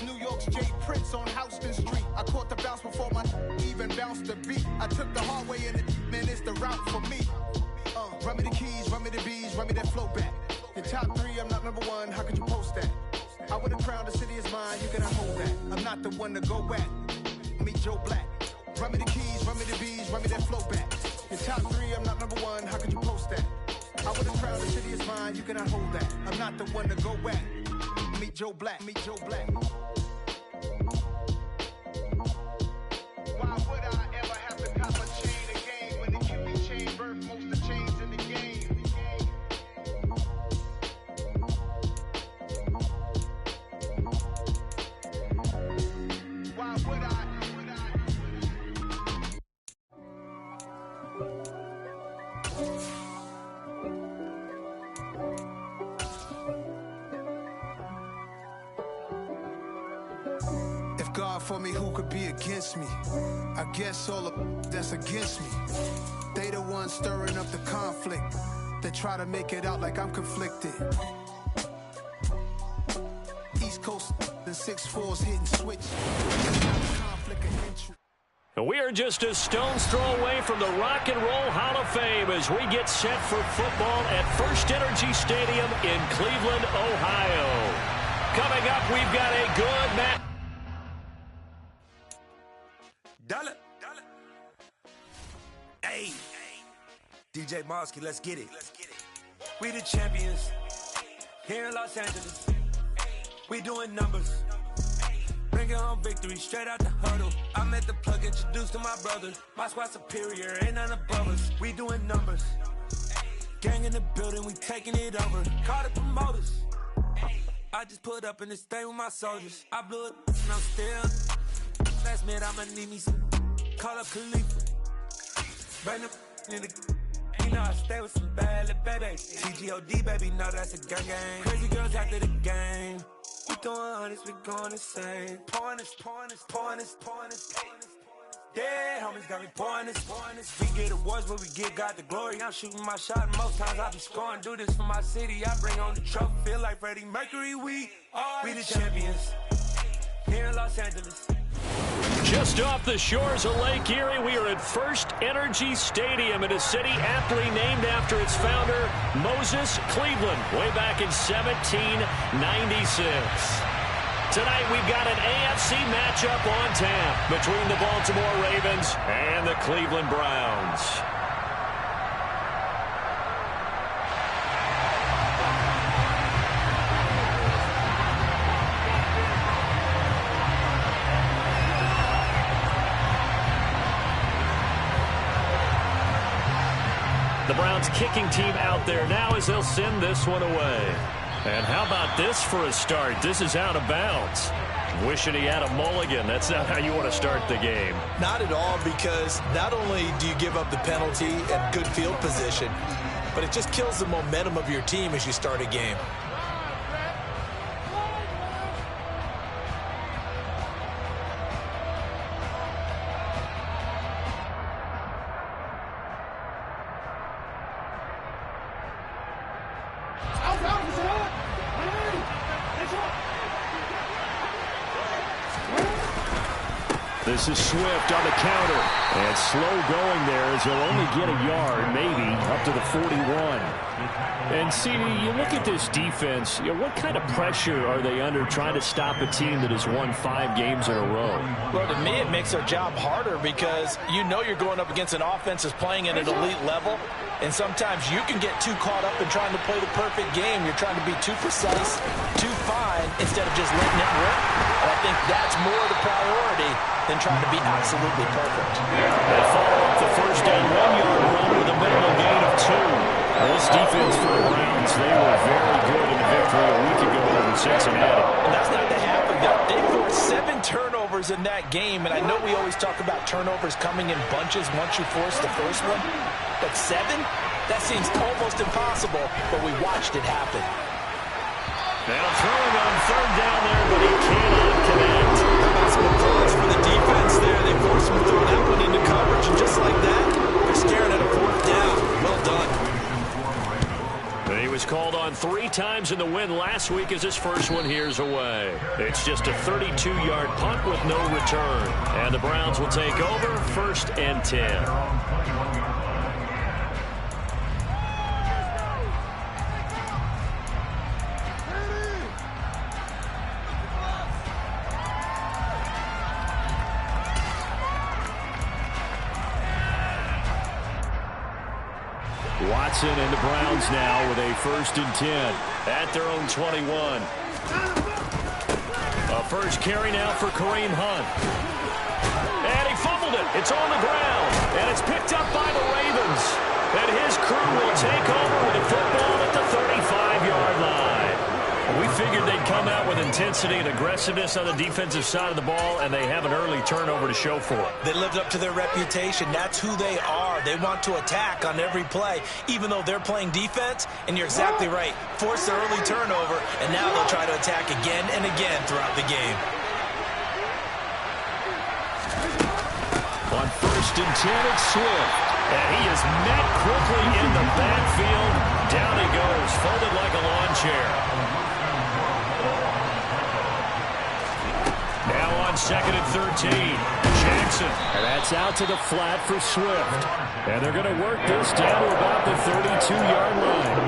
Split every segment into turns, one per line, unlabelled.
New York's Jay Prince on Houston Street. I caught the bounce before my even bounced the beat. I took the hard way in it, man, it's the route for me. Run me the keys, run me the bees, run me that flow back. Your top three, I'm not number one, how could you post that? I would've crowned the city is mine, you cannot hold that. I'm not the one to go back. Meet Joe Black. Run me the keys, run me the bees, run me that flow back. Your top three, I'm not number one, how could you post that? I would've crowned the city is mine, you cannot hold that. I'm not the one to go back. Meet Joe Black, meet Joe Black. Why would I ever have to cop a chain again when the QB chain birthed most of the chains in the game? Why would I? If God for me, who could be against me? I guess all of that's against me. They the ones stirring up the conflict. They try to make it out like I'm conflicted. East Coast and 6'4's hitting switch. Conflict of interest.
We are just a stone's throw away from the Rock and Roll Hall of Fame as we get set for football at First Energy Stadium in Cleveland, Ohio. Coming up, we've got a good match.
Dollar. Hey. DJ Mosky, let's get it. We the champions here in Los Angeles. We doing numbers. Bringing home victory straight out the huddle. I met the plug, introduced to my brother. My squad superior, ain't none above us. We doing numbers. Gang in the building, we taking it over. Call the promoters. I just put up in this thing with my soldiers. I blew it and I'm still. Last minute, I'ma need me some. Call up Khalifa. Bring them in the. You know I stay with some bad little babies. TGOD, baby, know that's a gang gang. Crazy girls after the game. We throwing hundreds, we going insane. Pouring this. Dead homies got me pouring this. We get awards, but we get God the glory. I'm shooting my shot, and most times I be scoring. Do this for my city, I bring on the trophy. Feel like Freddie Mercury, we the champions here in Los Angeles.
Just off the shores of Lake Erie, we are at First Energy Stadium in a city aptly named after its founder, Moses Cleveland, way back in 1796. Tonight, we've got an AFC matchup on tap between the Baltimore Ravens and the Cleveland Browns. The Browns kicking team out there now as they'll send this one away. And how about this for a start? This is out of bounds. Wishing he had a mulligan. That's not how you want to start the game.
Not at all, because not only do you give up the penalty and good field position, but it just kills the momentum of your team as you start a game.
This is Swift on the counter. And slow going there as he'll only get a yard, maybe, up to the 41. And, CD, you look at this defense, what kind of pressure are they under trying to stop a team that has won 5 games in a row?
Well, to me, it makes their job harder because you know you're going up against an offense that's playing at an elite level, and sometimes you can get too caught up in trying to play the perfect game. You're trying to be too precise, too fine, instead of just letting it rip. And I think that's more the priority than trying to be absolutely perfect.
They follow up the first down 1-yard run with a minimum gain of 2. This defense for the Browns, they were very good in the victory a week ago over Cincinnati.
And that's not the half of that. They forced 7 turnovers in that game, and I know we always talk about turnovers coming in bunches once you force the first one, but 7? That seems almost impossible, but we watched it happen.
Now throwing on 3rd down there, but he cannot connect.
Some applause for the defense there. They forced him to throw that one into coverage, and just like that, they're staring at a 4th down. Well done.
He was called on 3 times in the win last week as his first one here's away. It's just a 32-yard punt with no return. And the Browns will take over 1st and 10. Watson and the Browns now with a 1st and 10 at their own 21. A first carry now for Kareem Hunt. And he fumbled it. It's on the ground. And it's picked up by the Ravens. And his crew will take over with the football at the 35-yard line. We figured they'd come out with intensity and aggressiveness on the defensive side of the ball, and they have an early turnover to show for it.
They lived up to their reputation. That's who they are. They want to attack on every play, even though they're playing defense. And you're exactly right. Force the early turnover, and now they'll try to attack again and again throughout the game.
On 1st and 10, it's Swift. And he is met quickly in the backfield. Down he goes, folded like a lawn chair. Now on 2nd and 13, Jackson. And that's out to the flat for Swift. And they're going to work this down to about the 32-yard line.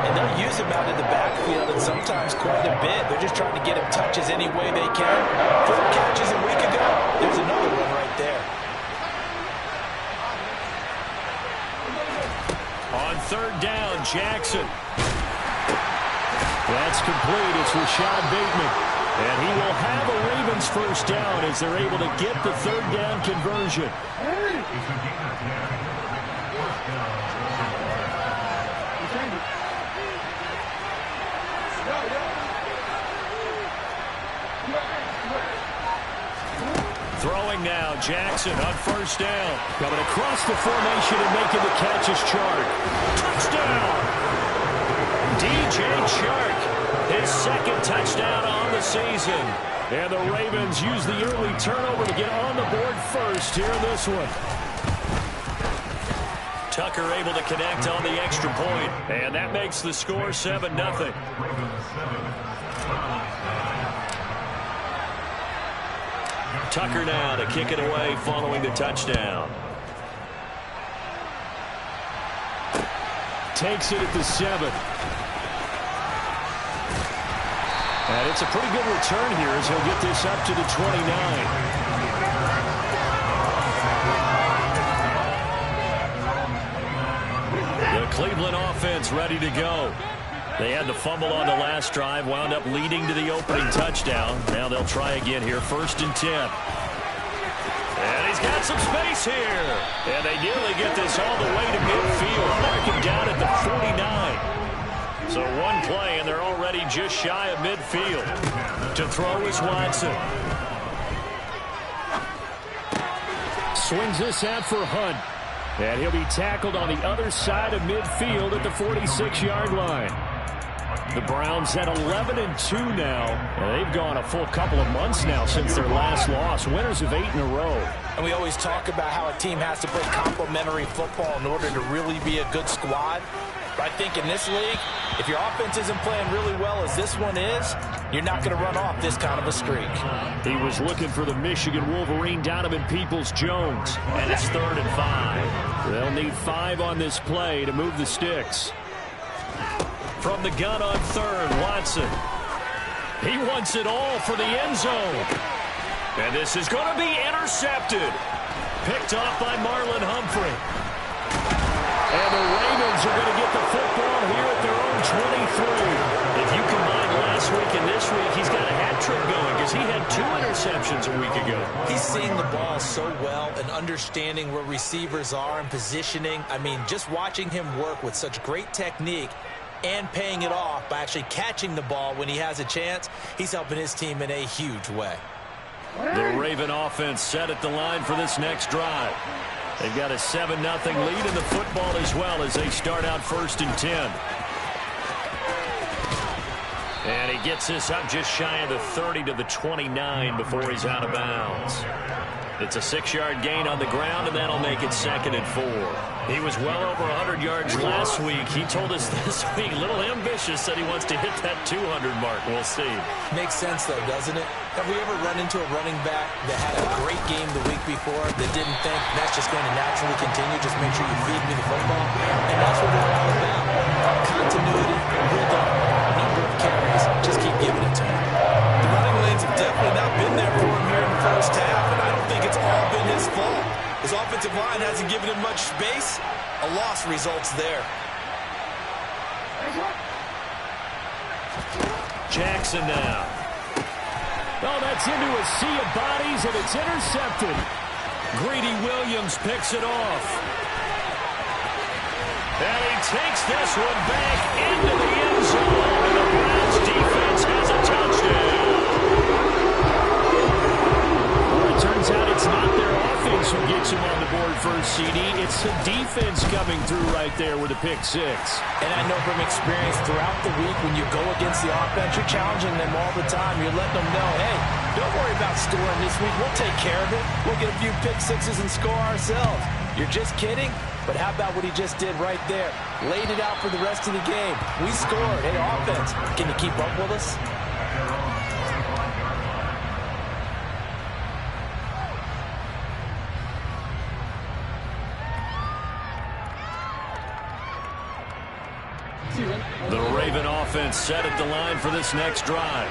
And they'll use him out in the backfield and sometimes quite a bit. They're just trying to get him touches any way they can. 4 catches a week ago. There's another one right there.
On 3rd down, Jackson. That's complete. It's Rashad Bateman. And he will have a Ravens 1st down as they're able to get the 3rd down conversion. Throwing now, Jackson on 1st down. Coming across the formation and making the catch is Chark. Touchdown! DJ Chark, his 2nd touchdown on the season. And the Ravens use the early turnover to get on the board first here in this one. Tucker able to connect on the extra point, and that makes the score 7-0. Tucker now to kick it away following the touchdown. Takes it at the 7. And it's a pretty good return here as he'll get this up to the 29. The Cleveland offense ready to go. They had the fumble on the last drive, wound up leading to the opening touchdown. Now they'll try again here, 1st and 10. And he's got some space here. And they nearly get this all the way to midfield. Mark him down at the 49. So one play, and they're already just shy of midfield. To throw is Watson. Swings this out for Hunt. And he'll be tackled on the other side of midfield at the 46-yard line. The Browns at 11-2 now. And they've gone a full couple of months now since their last loss. Winners of 8 in a row.
And we always talk about how a team has to play complementary football in order to really be a good squad. But I think in this league, if your offense isn't playing really well as this one is, you're not going to run off this kind of a streak.
He was looking for the Michigan Wolverine, Donovan Peoples-Jones. And it's 3rd and 5. They'll need 5 on this play to move the sticks. From the gun on 3rd, Watson. He wants it all for the end zone. And this is going to be intercepted. Picked off by Marlon Humphrey. And the Ravens are going to get the football here at their own 23. If you combine last week and this week, he's got a hat trick going because he had 2 interceptions a week ago.
He's seeing the ball so well and understanding where receivers are and positioning. I mean, just watching him work with such great technique and paying it off by actually catching the ball when he has a chance, he's helping his team in a huge way.
The Raven offense set at the line for this next drive. They've got a 7-0 lead in the football as well as they start out 1st and 10. And he gets this up just shy of the 30 to the 29 before he's out of bounds. It's a 6-yard gain on the ground, and that'll make it 2nd and 4. He was well over 100 yards last week. He told us this week, a little ambitious, said he wants to hit that 200 mark. We'll see.
Makes sense, though, doesn't it? Have we ever run into a running back that had a great game the week before that didn't think that's just going to naturally continue? Just make sure you feed me the football. And that's what we're all about. Continuity, rhythm, number of carries. Just keep giving it to him. The running lanes have definitely not been there for him here in the first half, and I don't think it's all been his fault. His offensive line hasn't given him much space. A loss results there.
Jackson now.
Oh, that's into a sea of bodies, and it's intercepted.
Greedy Williams picks it off. And he takes this one back into the end zone, and the Browns defense has a touchdown.
Well, it turns out it's not their offense who gets him on the board first, CD. It's the defense coming through right there with a pick 6.
And I know from experience throughout the week, when you go against the offense, you're challenging them all the time. You're letting them know, hey, don't worry about scoring this week. We'll take care of it. We'll get a few pick 6s and score ourselves. You're just kidding? But how about what he just did right there? Laid it out for the rest of the game. We scored. Hey, offense, can you keep up with us?
The Raven offense set at the line for this next drive.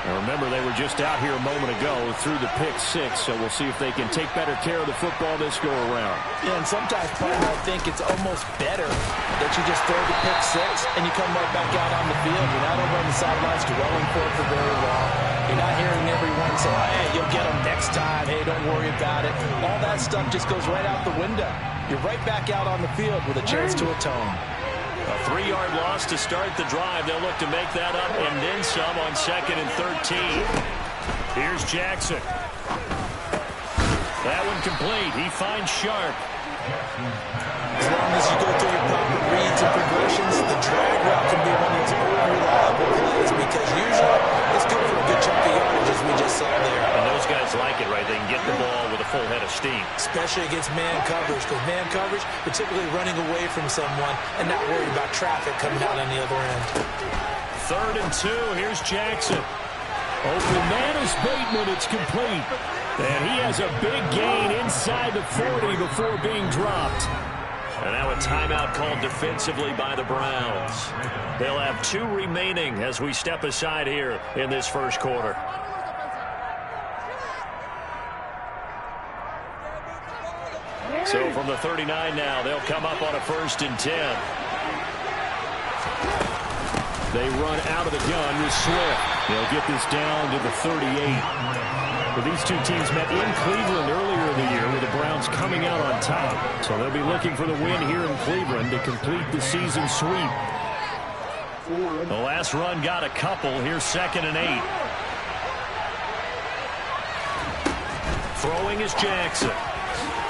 Now remember, they were just out here a moment ago through the pick 6, so we'll see if they can take better care of the football this go-around.
Yeah, and sometimes, partner, I think it's almost better that you just throw the pick 6 and you come right back out on the field. You're not over on the sidelines dwelling for it for very long. You're not hearing everyone say, hey, you'll get them next time. Hey, don't worry about it. All that stuff just goes right out the window. You're right back out on the field with a chance to atone.
A 3-yard loss to start the drive. They'll look to make that up and then some on 2nd and 13. Here's Jackson. That one complete. He finds Sharp.
As long as you go through your proper reads and progressions, the drag route can be one of those unreliable plays because usually it's good for a good chunk of yardage, as we just saw there.
And those guys like it, right? They can get the ball with a full head of steam.
Especially against man coverage, because man coverage, we're typically running away from someone and not worried about traffic coming out on the other end.
3rd and 2. Here's Jackson.
Open man is Bateman. It's complete.
And he has a big gain inside the 40 before being dropped. And now a timeout called defensively by the Browns. They'll have 2 remaining as we step aside here in this first quarter. So from the 39 now, they'll come up on a 1st and 10. They run out of the gun with Swift. They'll get this down to the 38. But these two teams met in Cleveland earlier in the year with the Browns coming out on top. So they'll be looking for the win here in Cleveland to complete the season sweep. The last run got a couple. Here's 2nd and 8. Throwing is Jackson.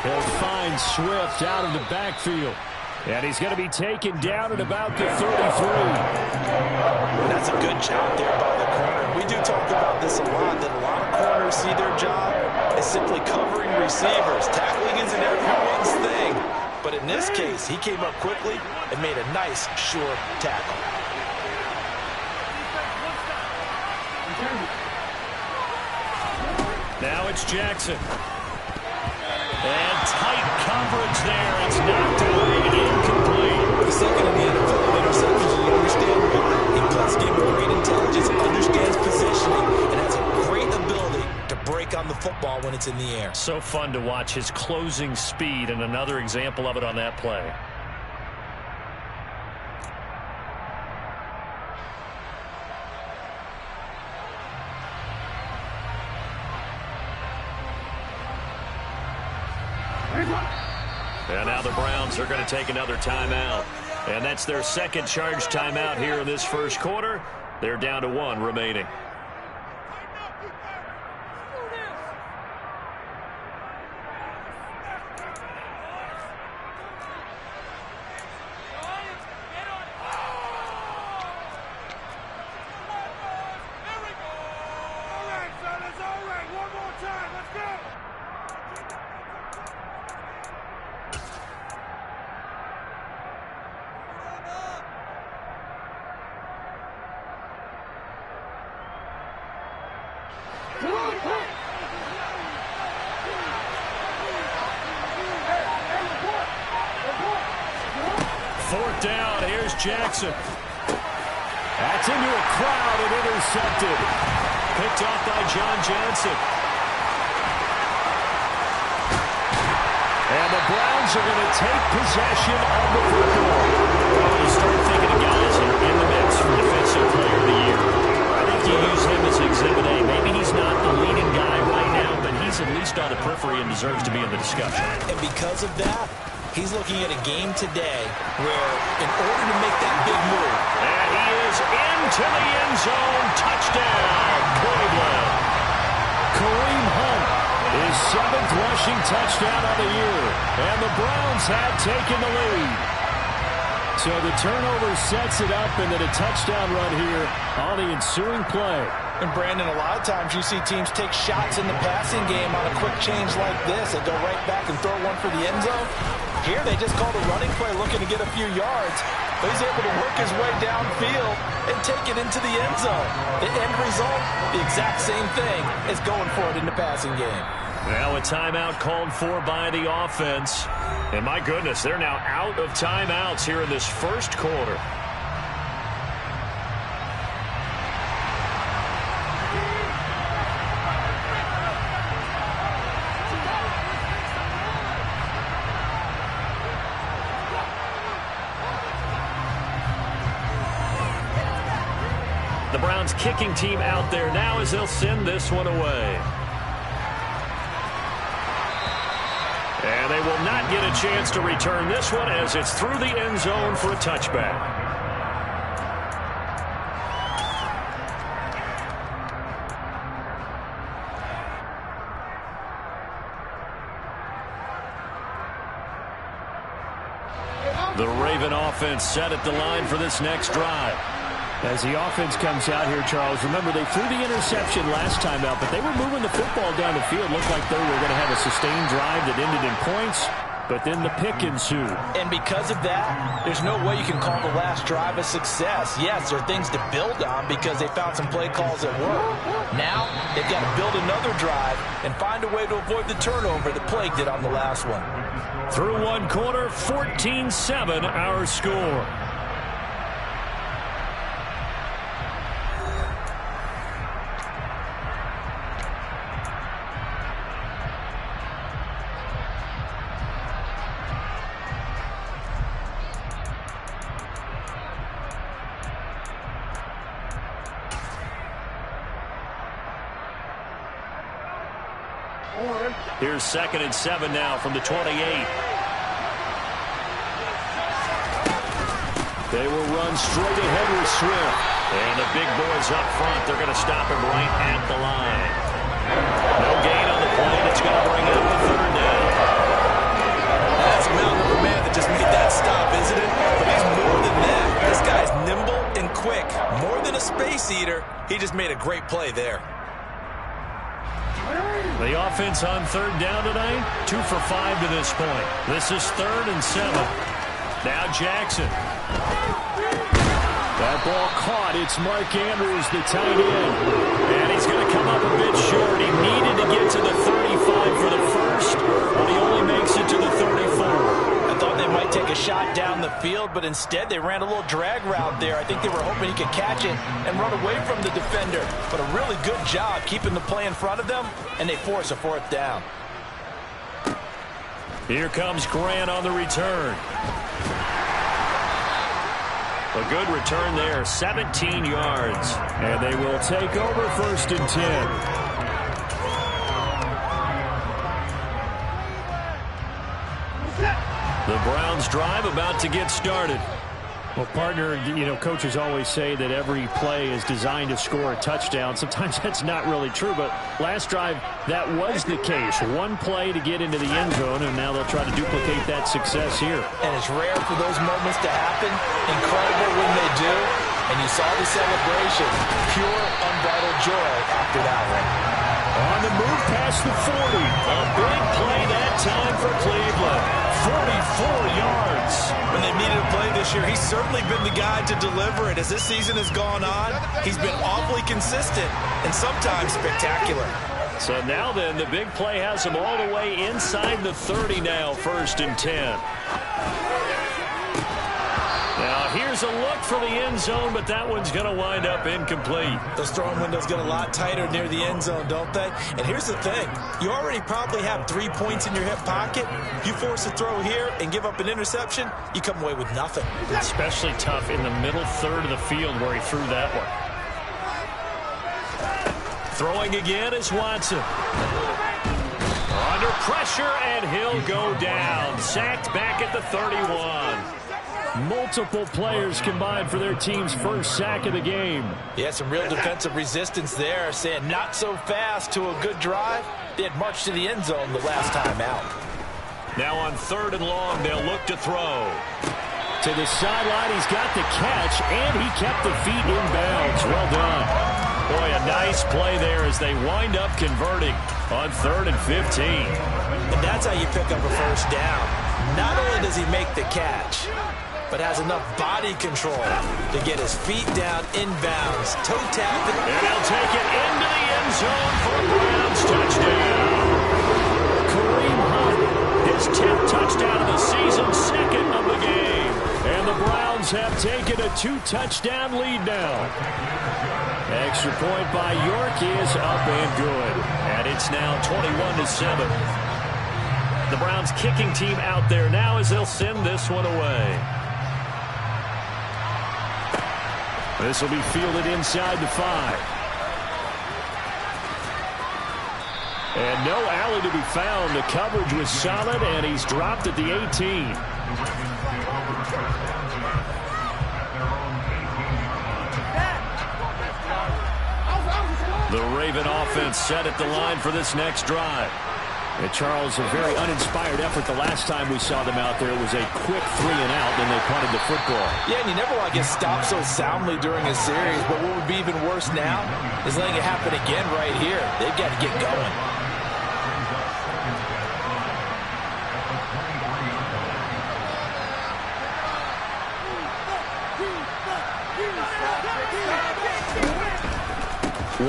He'll find Swift out of the backfield. And he's going to be taken down at about the 33.
That's a good job there by the corner. We do talk about this a lot, that a lot of corners see their job as simply covering receivers. Tackling isn't everyone's thing. But in this case, he came up quickly and made a nice, sure tackle.
Now it's Jackson. And tight coverage there. It's knocked away, incomplete.
The second in the NFL of interceptions, you understand why. He plays game with great intelligence, understands positioning, and has a great ability to break on the football when it's in the air.
So fun to watch his closing speed, and another example of it on that play. And now the Browns are going to take another timeout. And that's their second charge timeout here in this first quarter. They're down to 1 remaining.
4th down. Here's Jackson. That's into a crowd and intercepted. Picked off by John Johnson. And the Browns are going to take possession of the football. Well, you start thinking of guys that are in the mix for Defensive Player of the Year. I think you use him as Exhibit A. Maybe he's not the leading guy right now, but he's at least on the periphery and deserves to be in the discussion.
And because of that, he's looking at a game today where, in order to make that big move,
and he is into the end zone. Touchdown, Cleveland.
Kareem Hunt, his 7th rushing touchdown of the year. And the Browns have taken the lead. So the turnover sets it up, and then a touchdown run here on the ensuing play.
And Brandon, a lot of times you see teams take shots in the passing game on a quick change like this. They go right back and throw one for the end zone. Here they just called a running play looking to get a few yards. But he's able to work his way downfield and take it into the end zone. The end result, the exact same thing as going for it in the passing game.
Now a timeout called for by the offense. And my goodness, they're now out of timeouts here in this first quarter. The Browns kicking team out there now as they'll send this one away. And they will not get a chance to return this one as it's through the end zone for a touchback. The Raven offense set at the line for this next drive.
As the offense comes out here, Charles, remember they threw the interception last time out, but they were moving the football down the field. Looked like they were going to have a sustained drive that ended in points, but then the pick ensued.
And because of that, there's no way you can call the last drive a success. Yes, there are things to build on because they found some play calls that work. Now, they've got to build another drive and find a way to avoid the turnover that plagued it on the last one.
Through one quarter, 14-7 our score. Here's 2nd and 7 now from the 28.
They will run straight ahead with Swift.
And the big boys up front, they're going to stop him right at the line. No gain on the play. That's going to bring up the 3rd down.
That's a mountain of a man that just made that stop, isn't it? But he's more than that. This guy's nimble and quick. More than a space eater, he just made a great play there.
The offense on 3rd down tonight, 2 for 5 to this point. This is 3rd and 7. Now Jackson.
That ball caught. It's Mark Andrews, the tight end.
And he's going to come up a bit short. He needed to get to the 35 for the first, but he only makes it to the 34.
I thought they might take a shot down the field, but instead they ran a little drag route there. I think they were hoping he could catch it and run away from the defender. But a really good job keeping the play in front of them, and they force a 4th down.
Here comes Grant on the return. A good return there, 17 yards.
And they will take over 1st and 10.
The Browns drive about to get started.
Well, partner, you know, coaches always say that every play is designed to score a touchdown. Sometimes that's not really true, but last drive, that was the case. One play to get into the end zone, and now they'll try to duplicate that success here.
And it's rare for those moments to happen. Incredible when they do. And you saw the celebration. Pure, unbridled joy after that one.
On the move past the 40.
A big play that time for Cleveland. 44 yards.
When they've needed a play this year, he's certainly been the guy to deliver it. As this season has gone on, he's been awfully consistent and sometimes spectacular.
So now then, the big play has him all the way inside the 30 now, 1st and 10. Here's a look for the end zone, but that one's going to wind up incomplete.
Those throwing windows get a lot tighter near the end zone, don't they? And here's the thing. You already probably have 3 points in your hip pocket. You force a throw here and give up an interception, you come away with nothing.
Especially tough in the middle third of the field where he threw that one. Throwing again is Watson. Under pressure, and he'll go down. Sacked back at the 31.
Multiple players combined for their team's first sack of the game.
Yeah, some real defensive resistance there, saying not so fast to a good drive. They had marched to the end zone the last time out.
Now on 3rd and long, they'll look to throw.
To the sideline, he's got the catch, and he kept the feet in bounds. Well done.
Boy, a nice play there as they wind up converting on 3rd and 15.
And that's how you pick up a first down. Not only does he make the catch, but has enough body control to get his feet down inbounds, toe tap.
And he'll take it into the end zone for a Browns touchdown.
Kareem Hunt,
his 10th touchdown of the season, 2nd of the game.
And the Browns have taken a 2-touchdown lead now. Extra point by York is up and good.
And it's now 21-7. The Browns kicking team out there now as they'll send this one away.
This will be fielded inside the 5. And no alley to be found. The coverage was solid, and he's dropped at the 18.
The Raven offense set at the line for this next drive.
And Charles, a very uninspired effort the last time we saw them out there. It was a quick 3 and out, then they punted the football.
Yeah, and you never want to get stopped so soundly during a series, but what would be even worse now is letting it happen again right here. They've got to get going.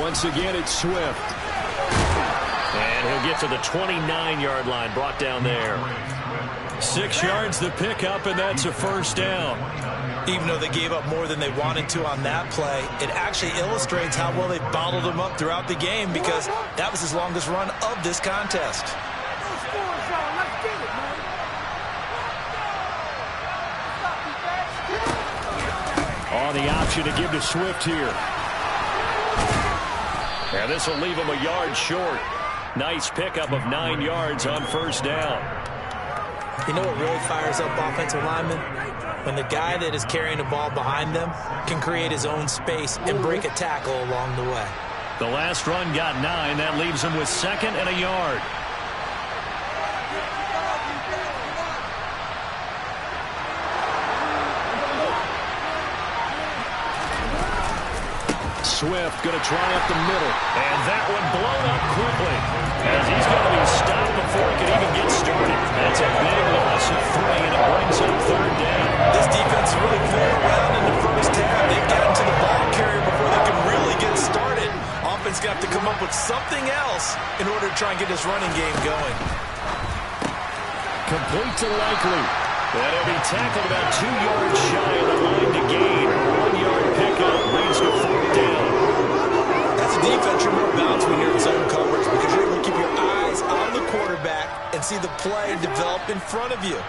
Once again, it's Swift.
And he'll get to the 29-yard line, brought down there. 6 yards the pickup, and that's a first down.
Even though they gave up more than they wanted to on that play, it actually illustrates how well they bottled them up throughout the game, because that was his longest run of this contest.
Oh, the option to give to Swift here.
And this will leave him a yard short. Nice pickup of 9 yards on first down.
You know what really fires up offensive linemen? When the guy that is carrying the ball behind them can create his own space and break a tackle along the way.
The last run got 9. That leaves him with 2nd and a yard.
Swift going to try up the middle.
And that one blown up quickly, as he's going to be stopped before he can even get started. That's a big loss of 3, and it brings up 3rd down.
This defense really flew around in the first half. They've gotten to the ball carrier before they can really get started. Offense got to come up with something else in order to try and get this running game going.
Complete to Likely.
And he'll be tackled about 2 yards shy of the line to gain. 1-yard pickup leads to 4th down.
As a defense, you're more balanced when you're in zone coverage because you're able to keep your eyes on the quarterback and see the play develop in front of you.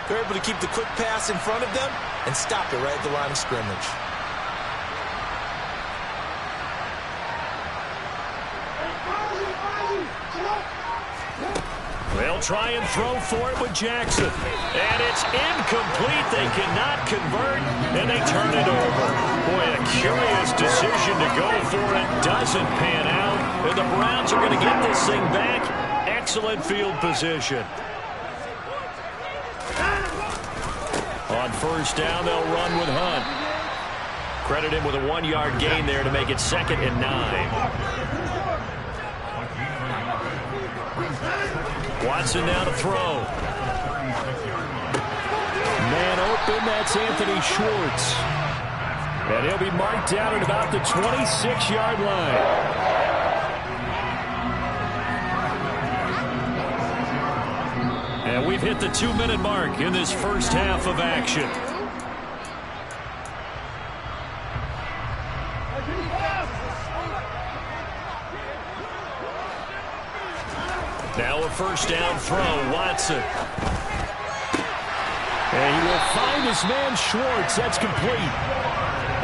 They're able to keep the quick pass in front of them and stop it right at the line of scrimmage.
They'll try and throw for it with Jackson. And it's incomplete. They cannot convert, and they turn it over. Boy, a curious decision to go for it. Doesn't pan out. And the Browns are going to get this thing back. Excellent field position. On first down, they'll run with Hunt. Credit him with a 1-yard gain there to make it 2nd and 9. Watson now to throw.
Man open, that's Anthony Schwartz. And he'll be marked down at about the 26-yard line. And we've hit the 2-minute mark in this first half of action.
Now a first down throw, Watson. And he will find his man Schwartz. That's complete.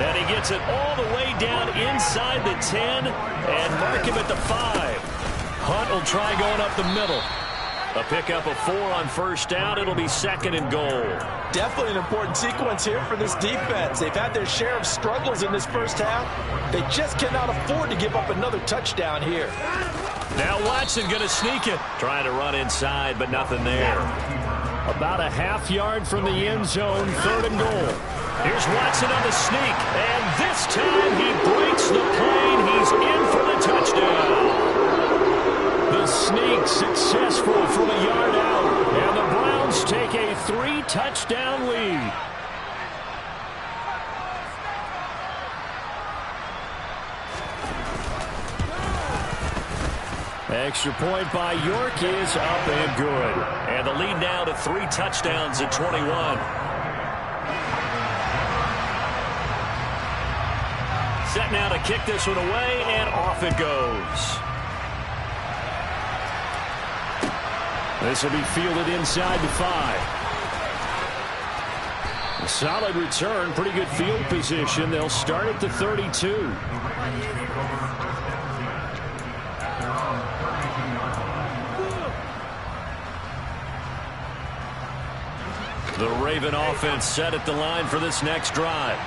And he gets it all the way down inside the 10 and mark him at the 5. Hunt will try going up the middle. A pickup of 4 on first down. It'll be 2nd and goal.
Definitely an important sequence here for this defense. They've had their share of struggles in this first half. They just cannot afford to give up another touchdown here.
Now Watson going to sneak it. Trying to run inside, but nothing there. About a half yard from the end zone, 3rd and goal. Here's Watson on the sneak, and this time he breaks the plane. He's in for the touchdown. The sneak successful from a yard out, and the Browns take a 3-touchdown lead. Extra point by York is up and good. And the lead now to 3 touchdowns at 21. Set now to kick this one away, and off it goes. This will be fielded inside the 5. A solid return, pretty good field position. They'll start at the 32. The Raven offense set at the line for this next drive.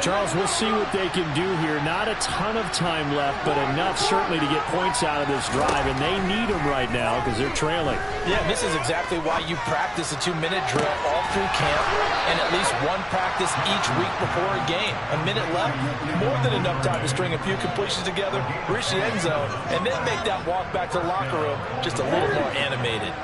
Charles, we'll see what they can do here. Not a ton of time left, but enough certainly to get points out of this drive, and they need them right now because they're trailing.
Yeah, this is exactly why you practice a 2-minute drill all through camp and at least one practice each week before a game. A minute left, more than enough time to string a few completions together, reach the end zone, and then make that walk back to the locker room just a little more animated.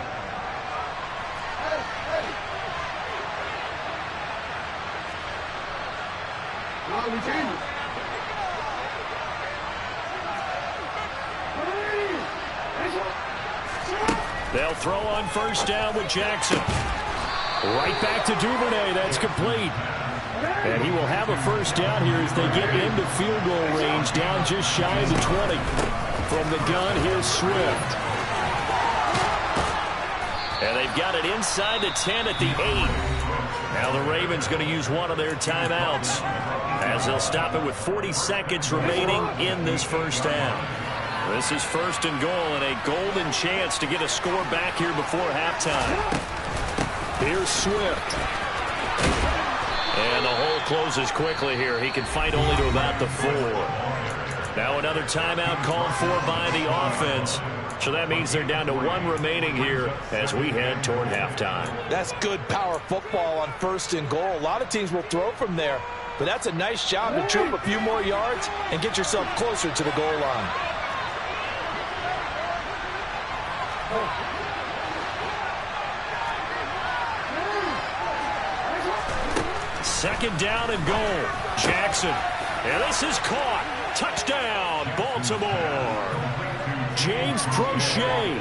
They'll throw on first down with Jackson. Right back to Duvernay. That's complete. And he will have a first down here as they get into field goal range, down just shy of the 20. From the gun, here's Swift. And they've got it inside the 10 at the 8. Now the Ravens going to use one of their timeouts as they'll stop it with 40 seconds remaining in this first half. This is 1st and goal and a golden chance to get a score back here before halftime. Here's Swift. And the hole closes quickly here. He can fight only to about the 4. Now another timeout called for by the offense. So that means they're down to 1 remaining here as we head toward halftime.
That's good power football on 1st and goal. A lot of teams will throw from there, but that's a nice job to trip a few more yards and get yourself closer to the goal line.
Second down and goal. Jackson. And this is caught. Touchdown, Baltimore. James Prochet,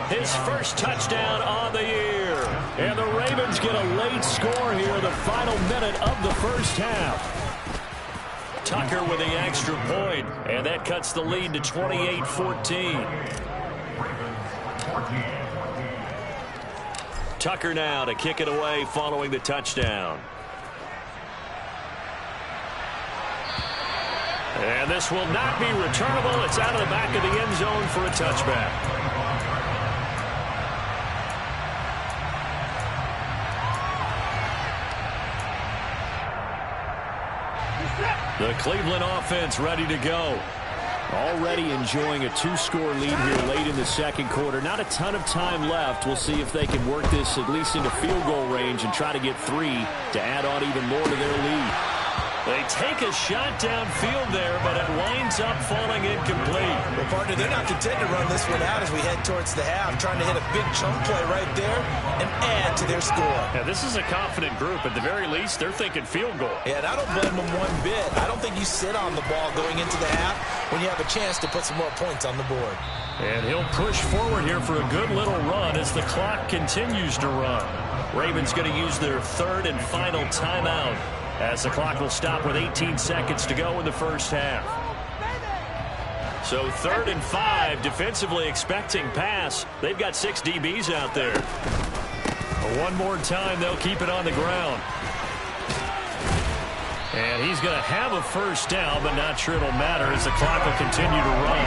his first touchdown on the year. And the Ravens get a late score here, the final minute of the first half. Tucker with the extra point, and that cuts the lead to 28-14. Tucker now to kick it away following the touchdown. And this will not be returnable. It's out of the back of the end zone for a touchback. The Cleveland offense ready to go. Already enjoying a 2-score lead here late in the second quarter. Not a ton of time left. We'll see if they can work this at least into field goal range and try to get 3 to add on even more to their lead. They take a shot downfield there, but it winds up falling incomplete.
Well, partner, they're not content to run this one out as we head towards the half, trying to hit a big chunk play right there and add to their score.
Yeah, this is a confident group. At the very least, they're thinking field goal.
Yeah, and I don't blame them one bit. I don't think you sit on the ball going into the half when you have a chance to put some more points on the board.
And he'll push forward here for a good little run as the clock continues to run. Ravens going to use their 3rd and final timeout, as the clock will stop with 18 seconds to go in the first half. So 3rd and 5, defensively expecting pass. They've got 6 DBs out there. One more time, they'll keep it on the ground. And he's going to have a first down, but not sure it'll matter as the clock will continue to run.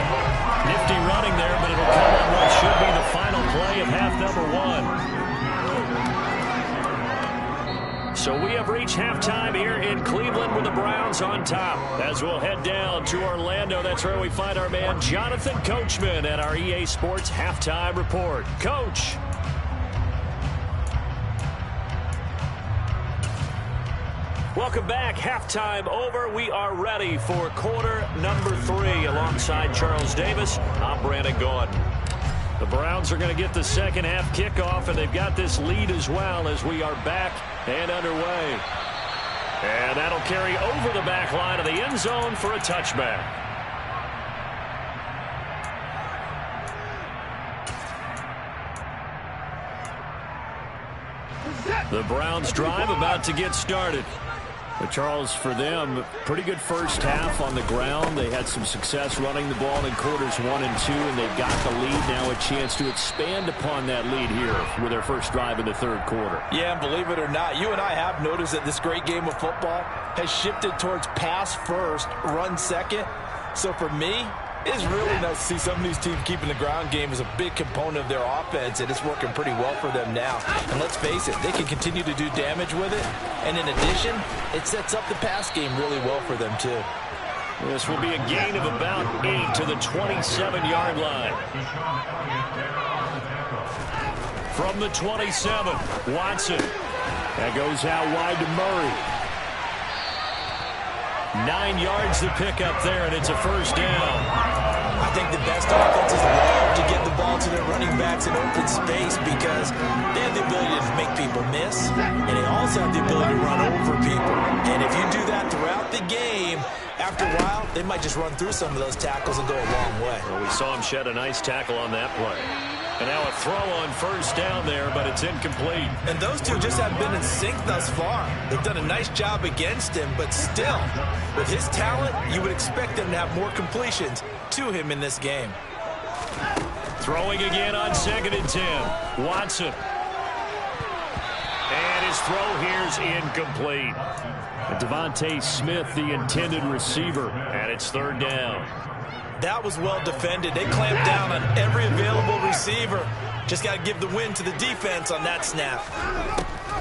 Nifty running there, but it'll come on what should be the final play of half number 1. So we have reached halftime here in Cleveland with the Browns on top. As we'll head down to Orlando, that's where we find our man Jonathan Coachman at our EA Sports Halftime Report. Coach. Welcome back. Halftime over. We are ready for quarter number 3 alongside Charles Davis. I'm Brandon Gaudin. The Browns are going to get the second half kickoff, and they've got this lead as well as we are back and underway. And that'll carry over the back line of the end zone for a touchback. The Browns drive about to get started. But Charles, for them, pretty good first half on the ground. They had some success running the ball in quarters 1 and 2, and they've got the lead now, a chance to expand upon that lead here with their first drive in the 3rd quarter.
Yeah, and believe it or not, you and I have noticed that this great game of football has shifted towards pass first, run second. So for me, it's really nice to see some of these teams keeping the ground game as a big component of their offense, and it's working pretty well for them now. And let's face it, they can continue to do damage with it. And in addition, it sets up the pass game really well for them, too.
This will be a gain of about 8 to the 27-yard line. From the 27, Watson. That goes out wide to Murray. 9 yards to pick up there, and it's a first down.
I think the best offenses love to get the ball to their running backs in open space because they have the ability to make people miss, and they also have the ability to run over people. And if you do that throughout the game, after a while, they might just run through some of those tackles and go a long way.
Well, we saw him shed a nice tackle on that play. And now a throw on first down there, but it's incomplete.
And those two just haven't been in sync thus far. They've done a nice job against him, but still, with his talent, you would expect them to have more completions to him in this game.
Throwing again on 2nd and 10. Watson. And his throw here's incomplete. Devontae Smith, the intended receiver, and it's 3rd down.
That was well defended. They clamped down on every available receiver. Just got to give the win to the defense on that snap.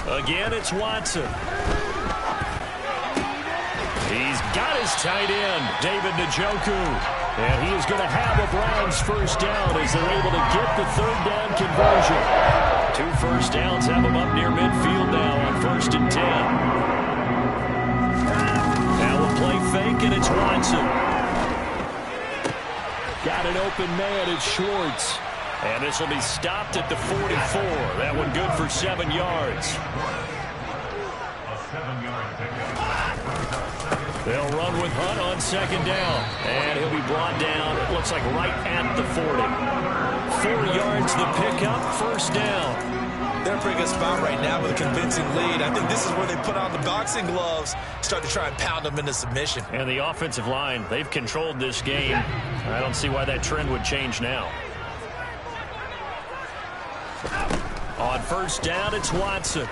Again, it's Watson. He's got his tight end, David Njoku. And he is going to have a Browns first down as they're able to get the 3rd down conversion. 2 first downs have them up near midfield now on 1st and 10. Now a play fake, and it's Watson. Got an open man, it's Schwartz. And this will be stopped at the 44. That one good for 7 yards. They'll run with Hunt on 2nd down. And he'll be brought down, it looks like right at the 40. 4 yards the pickup, first down.
They're in a pretty good spot right now with a convincing lead. I think this is where they put on the boxing gloves, start to try and pound them into submission.
And the offensive line, they've controlled this game. I don't see why that trend would change now. On first down, it's Watson.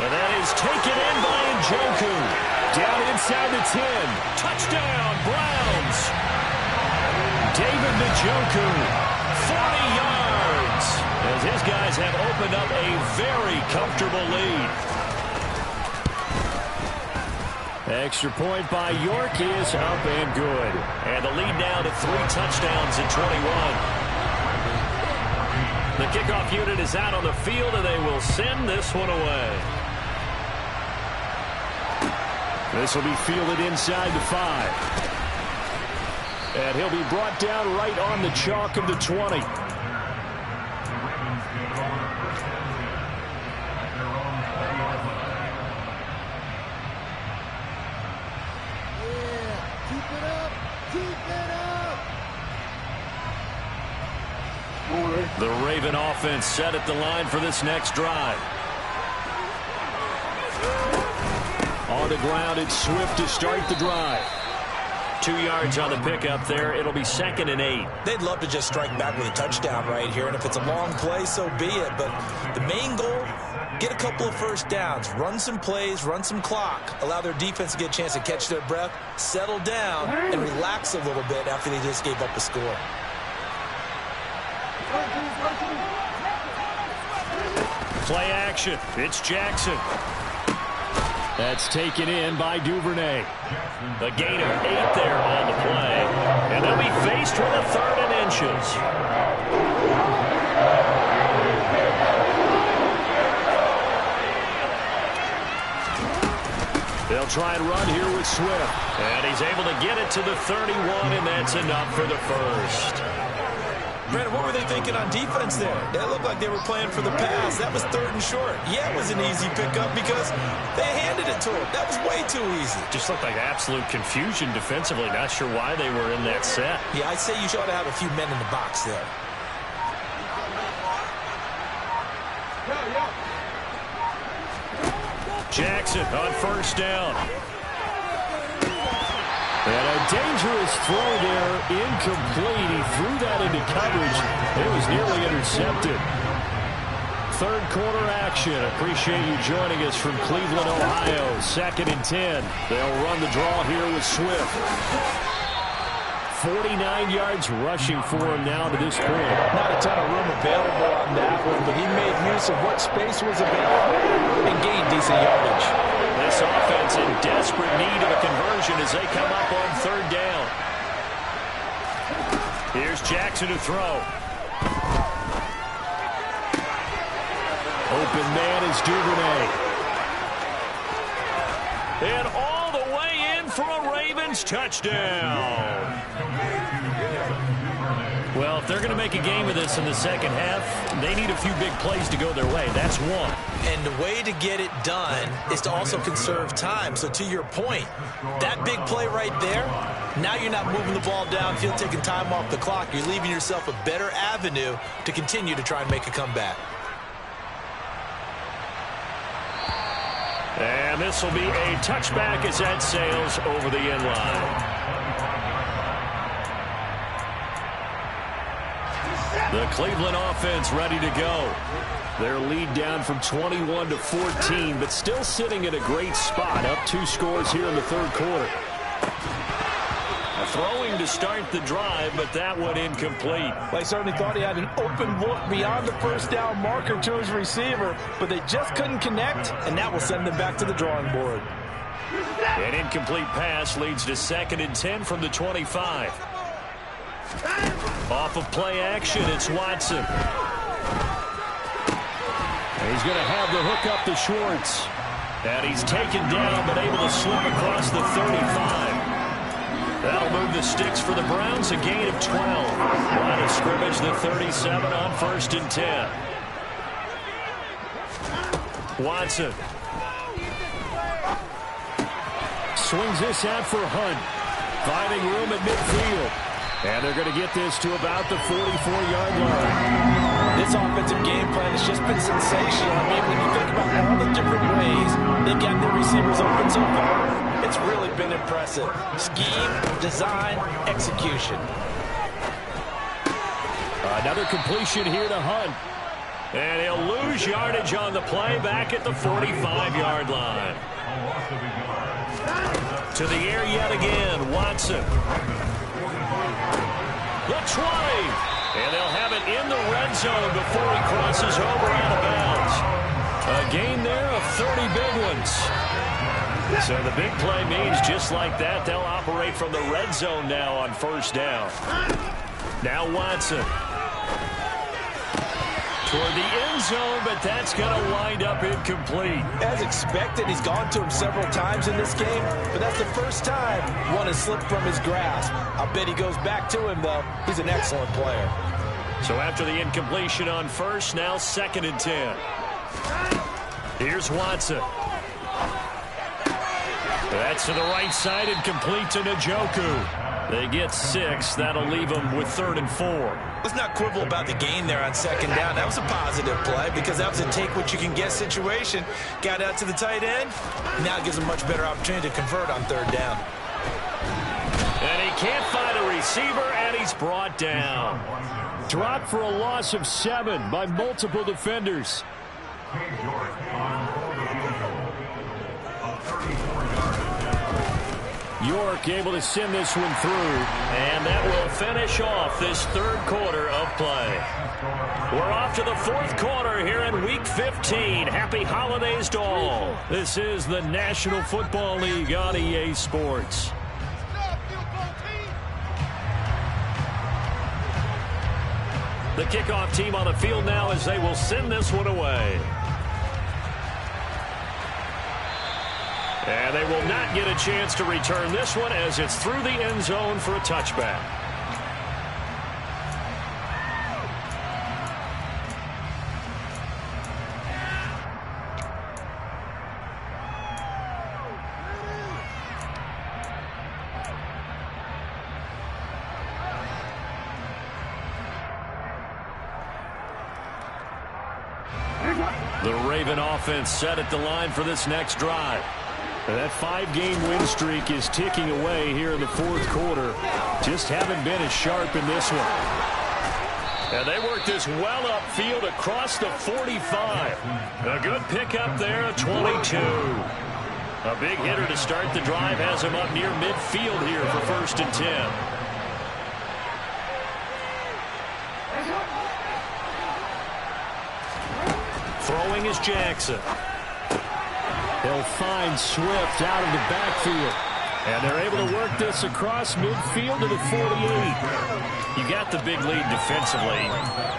And that is taken in by Njoku. Down inside the 10. Touchdown, Browns. David Njoku, 40 yards. As his guys have opened up a very comfortable lead. Extra point by York is up and good. And the lead now to 3 touchdowns at 21. The kickoff unit is out on the field, and they will send this one away. This will be fielded inside the 5. And he'll be brought down right on the chalk of the 20. The Raven offense set at the line for this next drive. On the ground, it's Swift to start the drive. 2 yards on the pickup there. It'll be 2nd and 8.
They'd love to just strike back with a touchdown right here, and if it's a long play, so be it. But the main goal, get a couple of first downs, run some plays, run some clock, allow their defense to get a chance to catch their breath, settle down, and relax a little bit after they just gave up a score.
Play action. It's Jackson. That's taken in by Duvernay. A gain of 8 there on the play. And they'll be faced with a 3rd and inches. They'll try and run here with Swift. And he's able to get it to the 31, and that's enough for the first.
Brandon, what were they thinking on defense there? That looked like they were playing for the pass. That was 3rd and short. Yeah, it was an easy pickup because they handed it to him. That was way too easy.
Just looked like absolute confusion defensively. Not sure why they were in that set.
Yeah, I'd say you ought to have a few men in the box there.
Jackson on 1st down. And a dangerous throw there, incomplete. He threw that into coverage. It was nearly intercepted. 3rd quarter action. Appreciate you joining us from Cleveland, Ohio. 2nd and 10. They'll run the draw here with Swift. 49 yards rushing for him now to this point.
Not a ton of room available on that one, but he made use of what space was available and gained decent yardage.
This offense in desperate need of a conversion as they come up on 3rd down. Here's Jackson to throw. Open man is Duvernay. And all the way in for a Ravens touchdown. Well, if they're going to make a game of this in the second half, they need a few big plays to go their way. That's one.
And the way to get it done is to also conserve time. So to your point, that big play right there, now you're not moving the ball downfield, taking time off the clock. You're leaving yourself a better avenue to continue to try and make a comeback.
And this will be a touchback as that sails over the end line. The Cleveland offense ready to go. Their lead down from 21 to 14, but still sitting in a great spot. Up 2 scores here in the 3rd quarter. Throwing to start the drive, but that one incomplete.
They certainly thought he had an open look beyond the 1st down marker to his receiver, but they just couldn't connect, and that will send them back to the drawing board.
An incomplete pass leads to 2nd and 10 from the 25. Off of play action, it's Watson. And he's going to have the hook up to Schwartz. And he's taken down, but able to slip across the 35. That'll move the sticks for the Browns, a gain of 12. Line of scrimmage, the 37 on 1st and 10. Watson. Swings this out for Hunt. Finding room at midfield. And they're going to get this to about the 44-yard line.
This offensive game plan has just been sensational. I mean, when you think about all the different ways they've got their receivers open so far, it's really been impressive. Scheme, design, execution.
Another completion here to Hunt. And he'll lose yardage on the play back at the 45-yard line. To the air yet again, Watson. The 20. And they'll have it in the red zone before he crosses over out of bounds. A gain there of 30 big ones. So the big play means just like that, they'll operate from the red zone now on 1st down. Now Watson. Toward the end zone, but that's going to wind up incomplete.
As expected, he's gone to him several times in this game, but that's the first time one has slipped from his grasp. I bet he goes back to him, though. He's an excellent player.
So after the incompletion on 1st, now 2nd and 10. Here's Watson. That's to the right side and complete to Njoku. They get 6. That'll leave them with 3rd and 4.
Let's not quibble about the gain there on 2nd down. That was a positive play because that was a take-what-you-can-get situation. Got out to the tight end. Now it gives them a much better opportunity to convert on 3rd down.
And can't find a receiver, and he's brought down.
Dropped for a loss of 7 by multiple defenders. York able to send this one through.
And that will finish off this third quarter of play. We're off to the fourth quarter here in Week 15. Happy holidays to all. This is the National Football League on EA Sports. The kickoff team on the field now as they will send this one away. And they will not get a chance to return this one as it's through the end zone for a touchback. The Raven offense set at the line for this next drive.
And that 5-game win streak is ticking away here in the fourth quarter. Just haven't been as sharp in this one.
And they work this well upfield across the 45. A good pickup there, a 22. A big hitter to start the drive has him up near midfield here for 1st and 10. Throwing is Jackson.
They'll find Swift out of the backfield.
And they're able to work this across midfield to the 48. You got the big lead defensively.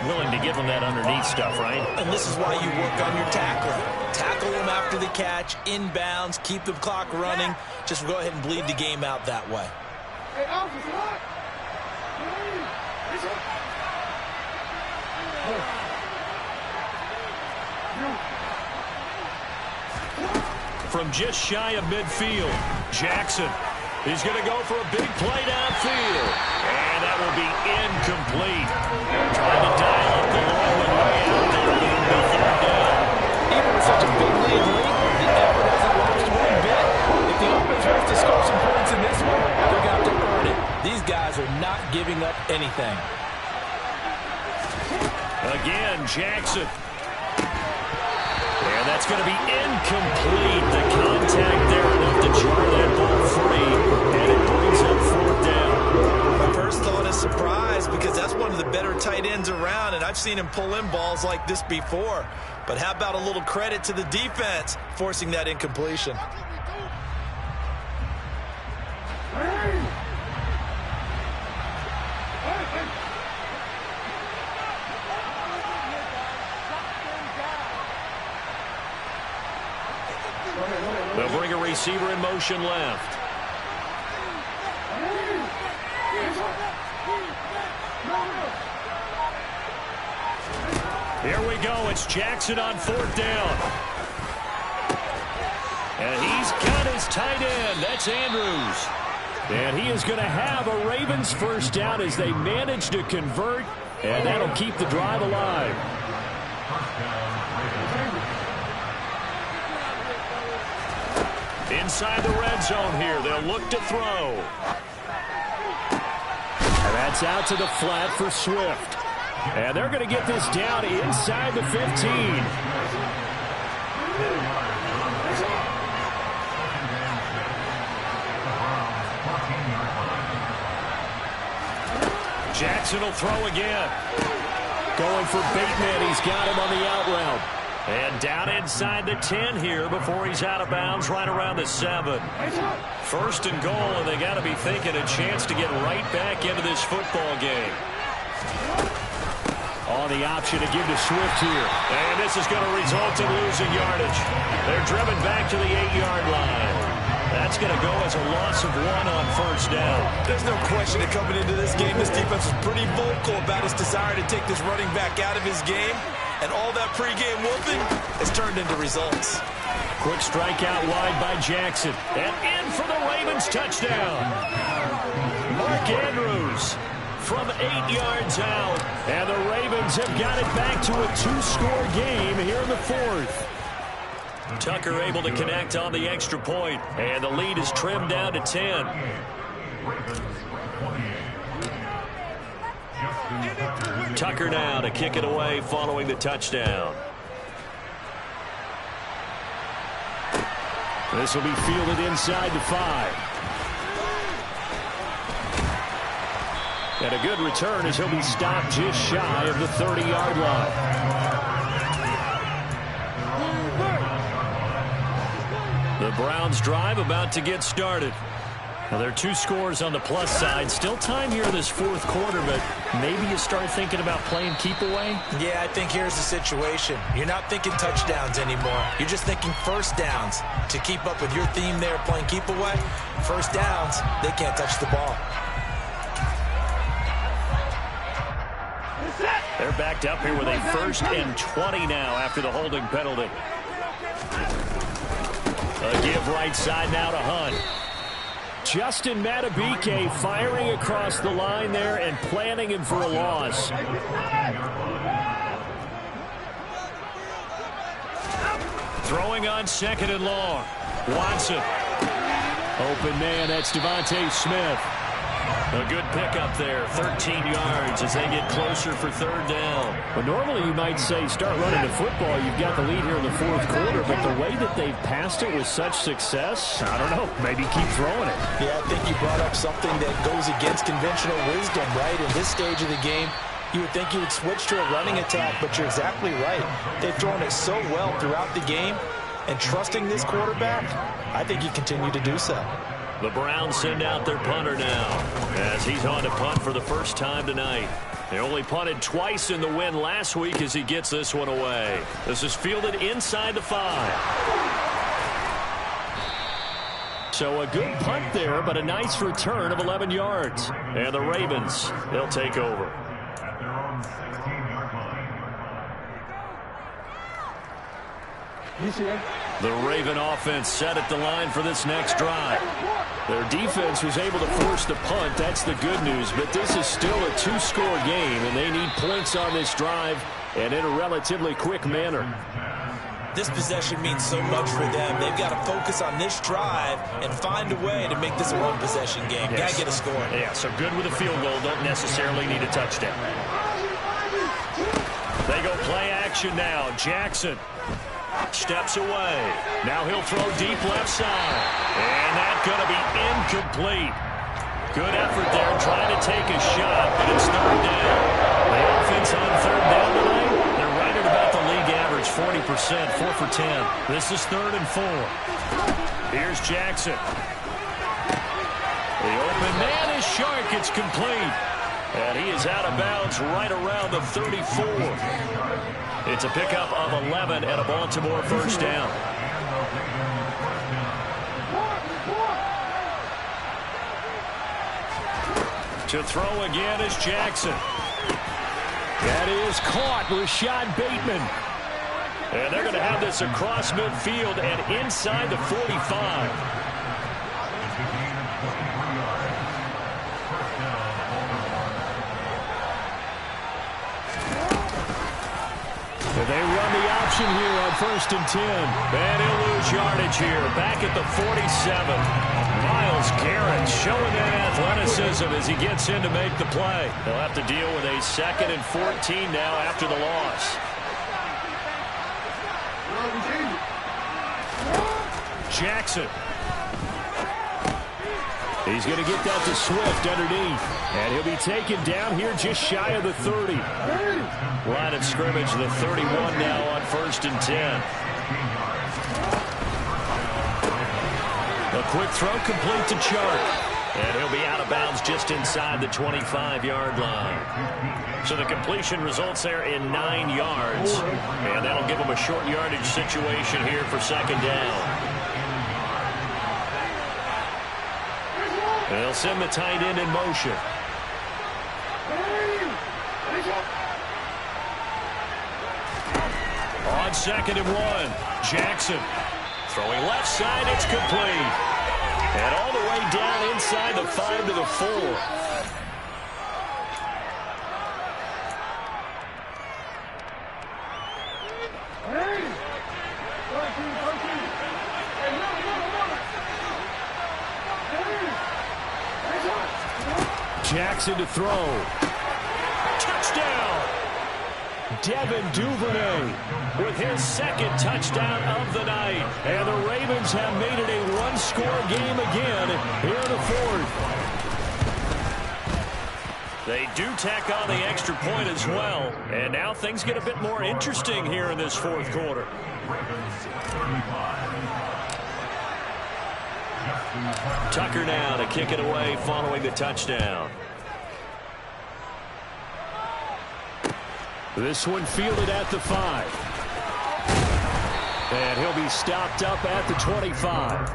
Willing to give them that underneath stuff, right?
And this is why you work on your tackling. Tackle them after the catch, inbounds, keep the clock running. Just go ahead and bleed the game out that way.
From just shy of midfield, Jackson. He's going to go for a big play downfield. And that will be incomplete. Trying to dial up the long one way out there.
Even with such a big lead, the effort hasn't lost one bit. If the offense wants to score some points in this one, they're going to have to earn it. These guys are not giving up anything.
Again, Jackson. And that's going to be incomplete. The contact there enough to jar that ball free. And it brings up 4th down.
My first thought is surprise because that's one of the better tight ends around, and I've seen him pull in balls like this before. But how about a little credit to the defense forcing that incompletion?
They'll bring a receiver in motion left. Here we go. It's Jackson on 4th down. And he's got his tight end. That's Andrews.
And he is going to have a Ravens first down as they manage to convert. And that'll keep the drive alive.
Inside the red zone here. They'll look to throw.
And that's out to the flat for Swift. And they're going to get this down inside the 15.
Jackson will throw again.
Going for Bateman. He's got him on the out route.
And down inside the 10 here before he's out of bounds right around the 7. 1st and goal, and they got to be thinking a chance to get right back into this football game.
On the option to give to Swift here.
And this is going to result in losing yardage. They're driven back to the 8-yard line. That's going to go as a loss of 1 on 1st down.
There's no question that coming into this game, this defense was pretty vocal about his desire to take this running back out of his game. And all that pregame whooping has turned into results.
Quick strike out wide by Jackson.
And in for the Ravens touchdown. Mark Andrews from 8 yards out.
And the Ravens have got it back to a 2-score game here in the 4th.
Tucker able to connect on the extra point. And the lead is trimmed down to 10. Tucker now to kick it away following the touchdown.
This will be fielded inside the 5. And a good return as he'll be stopped just shy of the 30-yard line.
The Browns drive about to get started. Well, there are 2 scores on the plus side. Still time here in this fourth quarter, but maybe you start thinking about playing keep away?
Yeah, I think here's the situation. You're not thinking touchdowns anymore. You're just thinking first downs. To keep up with your theme there, playing keep away, first downs, they can't touch the ball.
They're backed up here with a 1st and 20 now after the holding penalty. A give right side now to Hunt.
Justin Madubuike firing across the line there and planning him for a loss.
Throwing on 2nd and long. Watson.
Open man, that's Devontae Smith.
A good pickup there, 13 yards as they get closer for 3rd down.
But normally you might say start running the football. You've got the lead here in the fourth quarter, but the way that they've passed it with such success, I don't know, maybe keep throwing it.
Yeah, I think you brought up something that goes against conventional wisdom, right? In this stage of the game, you would think you would switch to a running attack, but you're exactly right. They've thrown it so well throughout the game, and trusting this quarterback, I think you continue to do so.
The Browns send out their punter now as he's on to punt for the first time tonight. They only punted twice in the win last week as he gets this one away. This is fielded inside the 5.
So a good punt there, but a nice return of 11 yards.
And the Ravens, they'll take over. The Raven offense set at the line for this next drive.
Their defense was able to force the punt. That's the good news. But this is still a 2-score game, and they need points on this drive and in a relatively quick manner.
This possession means so much for them. They've got to focus on this drive and find a way to make this a one-possession game.
Yes.
Got to get a score.
Yeah, so good with a field goal. Don't necessarily need a touchdown. They go play action now. Jackson steps away. Now he'll throw deep left side. And that's going to be incomplete. Good effort there trying to take a shot, but it's 3rd down. The offense on 3rd down tonight, they're right at about the league average, 40%, 4 for 10. This is 3rd and 4. Here's Jackson. The open man is Shark. It's complete. And he is out of bounds right around the 34. It's a pickup of 11 and a Baltimore 1st down. To throw again is Jackson.
That is caught. Rashad Bateman.
And they're going to have this across midfield and inside the 45.
They run the option here on 1st and 10.
And he'll lose yardage here. Back at the 47. Myles Garrett showing that athleticism as he gets in to make the play. They'll have to deal with a 2nd and 14 now after the loss. Jackson.
He's going to get that to Swift underneath. And he'll be taken down here just shy of the 30.
Line of scrimmage, the 31 now on 1st and 10. A quick throw complete to Chark. And he'll be out of bounds just inside the 25-yard line. So the completion results there in 9 yards. And that'll give him a short yardage situation here for 2nd down. They'll send the tight end in motion. On 2nd and 1, Jackson throwing left side, it's complete. And all the way down inside the 5 to the 4.
Jackson to throw.
Touchdown! Devin Duvernay with his second touchdown of the night. And the Ravens have made it a one-score game again here in the fourth. They do tack on the extra point as well. And now things get a bit more interesting here in this fourth quarter. Tucker now to kick it away following the touchdown. This one fielded at the 5. And he'll be stopped up at the 25.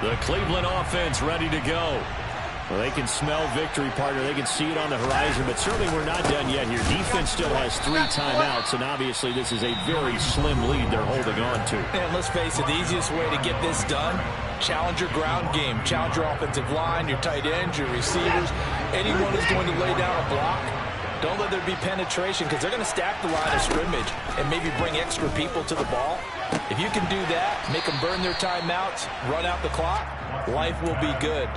The Cleveland offense ready to go. Well, they can smell victory, partner. They can see it on the horizon, but certainly we're not done yet here. Defense still has 3 timeouts, and obviously this is a very slim lead they're holding on to.
And let's face it, the easiest way to get this done, challenge your ground game. Challenge your offensive line, your tight ends, your receivers. Anyone who's going to lay down a block, don't let there be penetration because they're going to stack the line of scrimmage and maybe bring extra people to the ball. If you can do that, make them burn their timeouts, run out the clock, life will be good.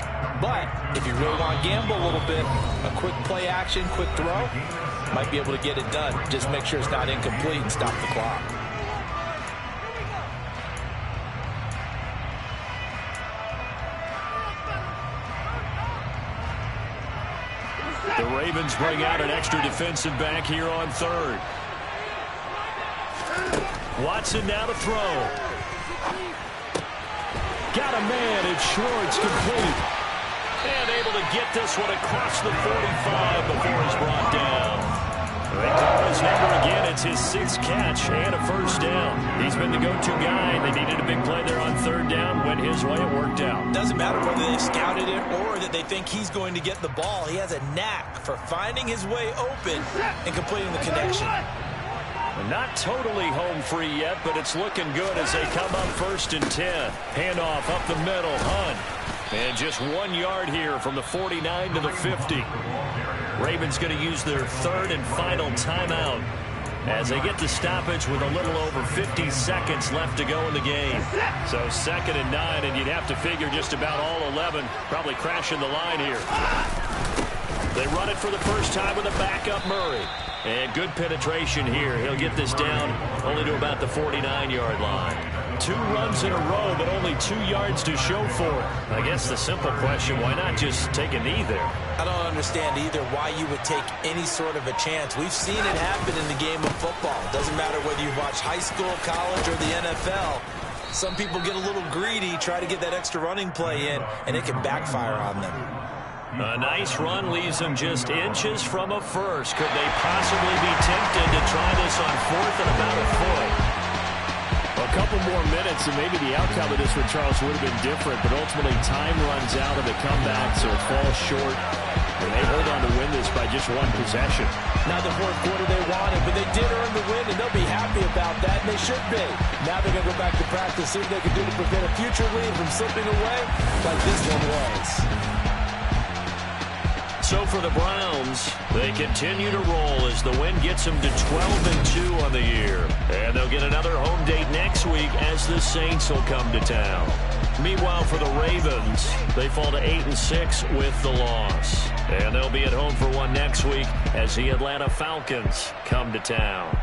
But if you really want to gamble a little bit, a quick play action, quick throw, might be able to get it done. Just make sure it's not incomplete and stop the clock.
The Ravens bring out an extra defensive back here on third. Watson now to throw. Got a man, it's Schwartz complete. And able to get this one across the 45 before he's brought down. They call his number again. It's his 6th catch and a first down. He's been the go-to guy. They needed a big play there on third down. Went his way, it worked out.
Doesn't matter whether they scouted it or that they think he's going to get the ball. He has a knack for finding his way open and completing the connection.
Not totally home free yet, but it's looking good as they come up 1st and 10. Handoff up the middle, Hunt. And just 1 yard here from the 49 to the 50. Ravens going to use their 3rd and final timeout as they get the stoppage with a little over 50 seconds left to go in the game. So 2nd and 9, and you'd have to figure just about all 11 probably crashing the line here. They run it for the first time with a backup Murray. And good penetration here. He'll get this down only to about the 49-yard line. 2 runs in a row, but only 2 yards to show for it. I guess the simple question, why not just take a knee there?
I don't understand either why you would take any sort of a chance. We've seen it happen in the game of football. Doesn't matter whether you watch high school, college, or the NFL. Some people get a little greedy, try to get that extra running play in, and it can backfire on them.
A nice run leaves them just inches from a first. Could they possibly be tempted to try this on 4th and about a foot? A couple more minutes and maybe the outcome of this for Charles would have been different, but ultimately time runs out of the comeback, so it falls short. And they hold on to win this by just 1 possession.
Not the fourth quarter they wanted, but they did earn the win, and they'll be happy about that, and they should be. Now they're going to go back to practice, see what they can do to prevent a future lead from slipping away like this one was.
So for the Browns, they continue to roll as the win gets them to 12-2 on the year. And they'll get another home date next week as the Saints will come to town. Meanwhile, for the Ravens, they fall to 8-6 with the loss. And they'll be at home for one next week as the Atlanta Falcons come to town.